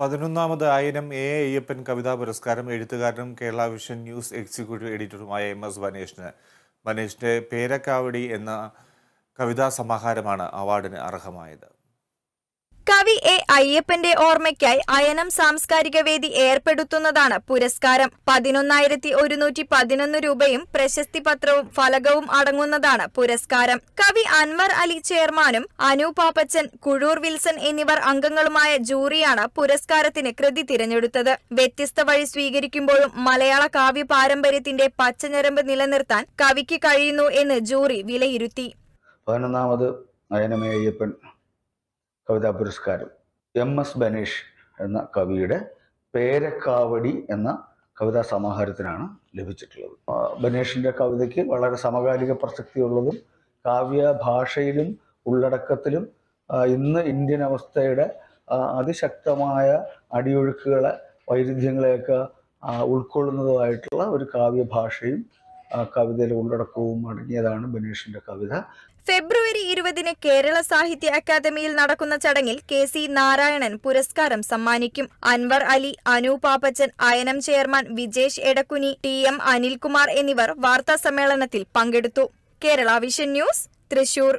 11ാമത് ആയിരം അയ്യപ്പൻ കവിതാ പുരസ്കാരം എഴുത്തുകാരനും കേരള വിഷൻ ന്യൂസ് എക്സിക്യൂട്ടീവ് എഡിറ്ററുമായ MS ബനേഷിന്. ബനേഷിന്റെ പേരക്കാവടി എന്ന കവിതാ സമാഹാരമാണ് അവാർഡിന് അർഹമായത്. കവി അയ്യപ്പന്റെ ഓർമ്മയ്ക്കായി അയനം സാംസ്കാരിക വേദി ഏർപ്പെടുത്തുന്നതാണ് പുരസ്കാരം. 11,111 രൂപയും പ്രശസ്തി പത്രവും ഫലകവും അടങ്ങുന്നതാണ് പുരസ്കാരം. കവി അൻവർ അലി ചെയർമാനും അനു പാപ്പച്ചൻ, കുഴൂർ വിൽസൺ എന്നിവർ അംഗങ്ങളുമായ ജൂറിയാണ് പുരസ്കാരത്തിന് കൃതി തിരഞ്ഞെടുത്തത്. വ്യത്യസ്ത വഴി സ്വീകരിക്കുമ്പോഴും മലയാള കാവ്യ പാരമ്പര്യത്തിന്റെ പച്ചഞരമ്പ് നിലനിർത്താൻ കവിക്ക് കഴിയുന്നു എന്ന് ജൂറി വിലയിരുത്തി. 11ാമത് അയനം അയ്യപ്പൻ കവിതാ പുരസ്കാരം MS ബനേഷ് എന്ന കവിയുടെ പേരക്കാവടി എന്ന കവിതാ സമാഹാരത്തിനാണ് ലഭിച്ചിട്ടുള്ളത്. ബനേഷിന്റെ കവിതയ്ക്ക് വളരെ സമകാലിക പ്രസക്തിയുള്ളതും കാവ്യ ഭാഷയിലും ഉള്ളടക്കത്തിലും ഇന്ന് ഇന്ത്യൻ അവസ്ഥയുടെ അതിശക്തമായ അടിയൊഴുക്കുകളെ വൈരുദ്ധ്യങ്ങളെയൊക്കെ ഉൾക്കൊള്ളുന്നതുമായിട്ടുള്ള ഒരു കാവ്യ ഭാഷയും കവിതയിലെ ഉള്ളടക്കവും അടങ്ങിയതാണ് ബനേഷിന്റെ കവിത. ഫെബ്രുവരി 20-ന് കേരള സാഹിത്യ അക്കാദമിയിൽ നടക്കുന്ന ചടങ്ങിൽ KC നാരായണൻ പുരസ്കാരം സമ്മാനിക്കും. അൻവർ അലി, അനു പാപ്പച്ചൻ, അയനം ചെയർമാൻ വിജേഷ് എടക്കുനി, TM അനിൽകുമാർ എന്നിവർ വാർത്താ സമ്മേളനത്തിൽ പങ്കെടുത്തു. കേരള വിഷൻ ന്യൂസ്, തൃശൂർ.